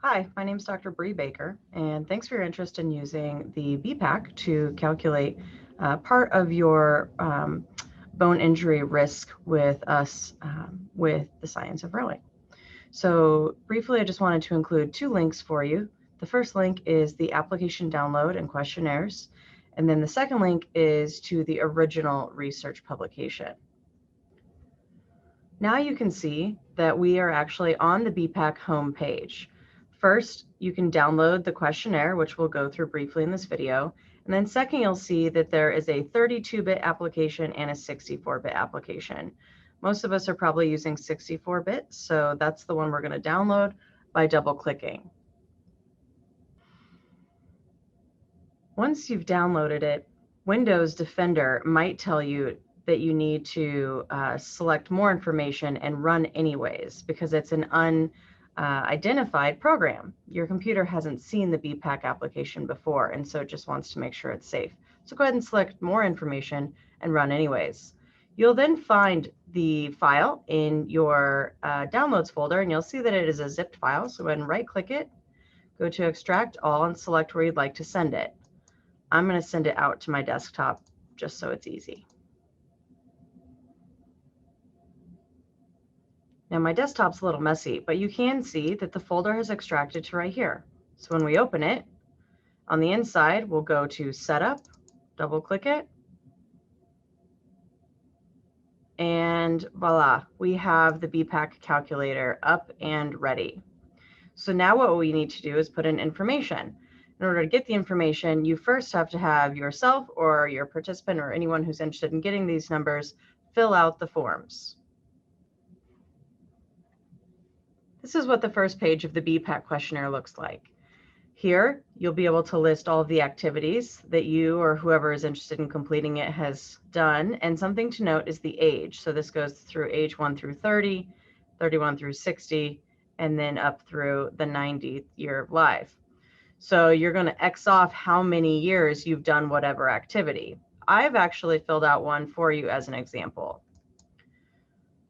Hi, my name is Dr. Bree Baker, and thanks for your interest in using the BPAQ to calculate part of your bone injury risk with us with the science of rowing. So briefly, I just wanted to include two links for you. The first link is the application download and questionnaires, and then the second link is to the original research publication. Now you can see that we are actually on the BPAQ homepage. First, you can download the questionnaire, which we'll go through briefly in this video. And then second, you'll see that there is a 32-bit application and a 64-bit application. Most of us are probably using 64-bit, so that's the one we're going to download by double-clicking. Once you've downloaded it, Windows Defender might tell you that you need to select more information and run anyways because it's an unidentified program. Your computer hasn't seen the BPAQ application before, and so it just wants to make sure it's safe. So go ahead and select more information and run anyways. You'll then find the file in your downloads folder, and you'll see that it is a zipped file. So go ahead and right-click it, go to Extract All, and select where you'd like to send it. I'm going to send it out to my desktop just so it's easy. Now my desktop's a little messy, but you can see that the folder has extracted to right here. So when we open it, on the inside, we'll go to Setup, double click it, and voila, we have the BPAQ calculator up and ready. So now what we need to do is put in information. In order to get the information, you first have to have yourself or your participant or anyone who's interested in getting these numbers fill out the forms. This is what the first page of the BPAQ questionnaire looks like. Here, you'll be able to list all of the activities that you or whoever is interested in completing it has done. And something to note is the age. So this goes through age 1 through 30, 31 through 60, and then up through the 90th year of life. So you're going to X off how many years you've done whatever activity. I've actually filled out one for you as an example.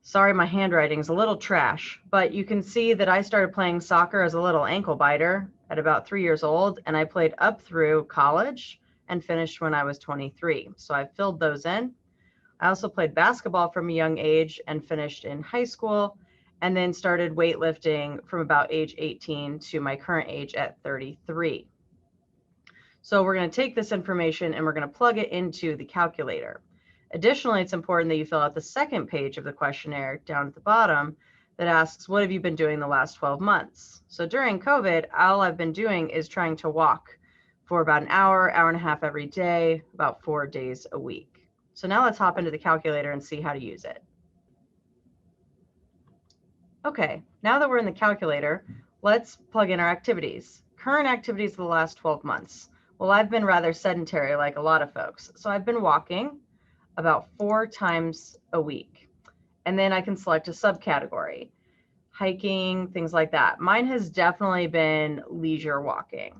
Sorry, my handwriting's a little trash, but you can see that I started playing soccer as a little ankle biter at about 3 years old, and I played up through college and finished when I was 23. So I filled those in. I also played basketball from a young age and finished in high school, and then started weightlifting from about age 18 to my current age at 33. So we're going to take this information and we're going to plug it into the calculator. Additionally, it's important that you fill out the second page of the questionnaire down at the bottom that asks, what have you been doing the last 12 months? So during COVID, all I've been doing is trying to walk for about an hour, hour and a half every day, about 4 days a week. So now let's hop into the calculator and see how to use it. Okay, now that we're in the calculator, let's plug in our activities. Current activities of the last 12 months. Well, I've been rather sedentary like a lot of folks. So I've been walking about 4 times a week. And then I can select a subcategory, hiking, things like that. Mine has definitely been leisure walking.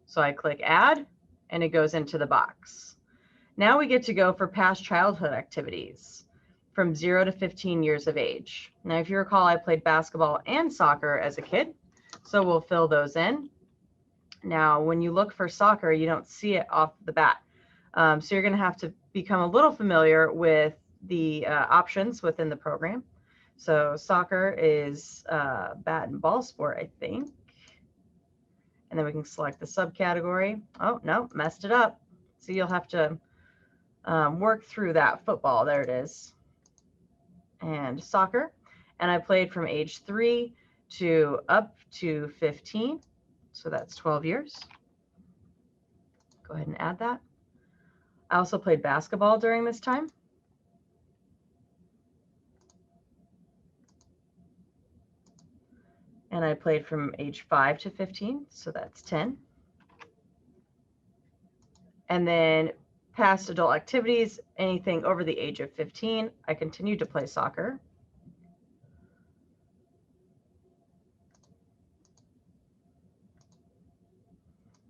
So I click add and it goes into the box. Now we get to go for past childhood activities from 0 to 15 years of age. Now, if you recall, I played basketball and soccer as a kid, so we'll fill those in. Now, when you look for soccer, you don't see it off the bat. So you're going to have to become a little familiar with the options within the program. So soccer is bat and ball sport, I think. And then we can select the subcategory. Oh, no, messed it up. So you'll have to work through that. Football, there it is. And soccer. And I played from age 3 to up to 15. So that's 12 years. Go ahead and add that. I also played basketball during this time. And I played from age 5 to 15, so that's 10. And then past adult activities, anything over the age of 15, I continued to play soccer.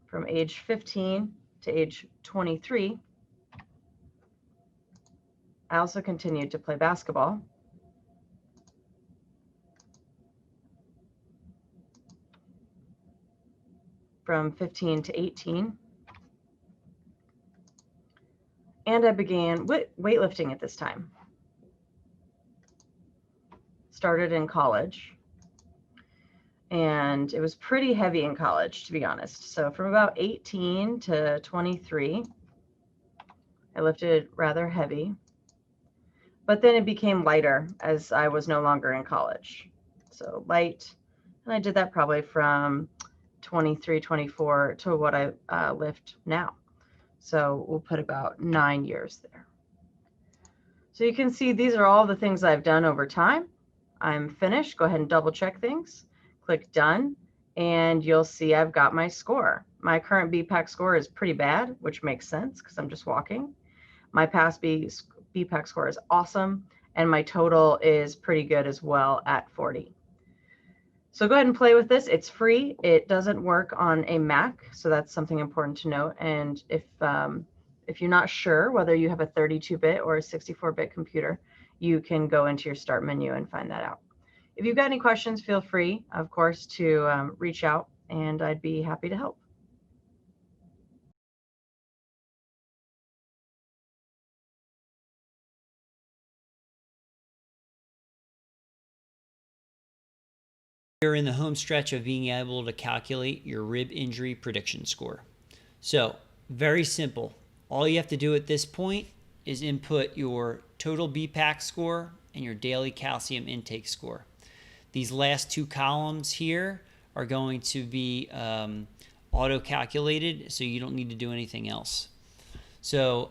From age 15 to age 23, I also continued to play basketball. from 15 to 18. And I began weightlifting at this time. Started in college. And it was pretty heavy in college, to be honest. So from about 18 to 23, I lifted rather heavy. But then it became lighter as I was no longer in college. So light. And I did that probably from 23, 24 to what I lift now. So we'll put about 9 years there. So you can see these are all the things I've done over time. I'm finished. Go ahead and double check things. Click done, and you'll see I've got my score. My current BPAQ score is pretty bad, which makes sense because I'm just walking. My past BPAQ score is awesome, and my total is pretty good as well at 40. So go ahead and play with this. It's free. It doesn't work on a Mac, so that's something important to note. And if you're not sure whether you have a 32-bit or a 64-bit computer, you can go into your start menu and find that out. If you've got any questions, feel free, of course, to reach out, and I'd be happy to help. You're in the home stretch of being able to calculate your rib injury prediction score. So very simple. All you have to do at this point is input your total BPAQ score and your daily calcium intake score. These last two columns here are going to be auto-calculated, so you don't need to do anything else. So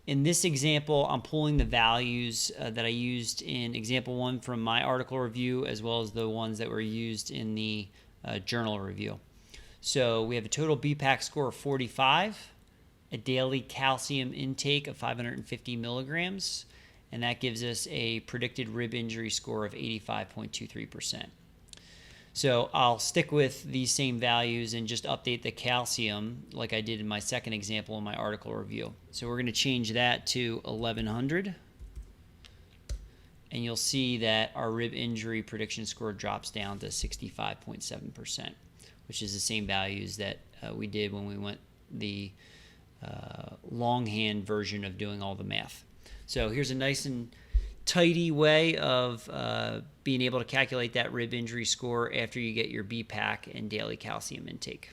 in this example, I'm pulling the values that I used in example 1 from my article review, as well as the ones that were used in the journal review. So we have a total BPAQ score of 45, a daily calcium intake of 550 milligrams, and that gives us a predicted rib injury score of 85.23%. So I'll stick with these same values and just update the calcium like I did in my second example in my article review. So we're going to change that to 1100. And you'll see that our rib injury prediction score drops down to 65.7%, which is the same values that we did when we went the longhand version of doing all the math. So here's a nice and tidy way of being able to calculate that rib injury score after you get your BPAQ and daily calcium intake.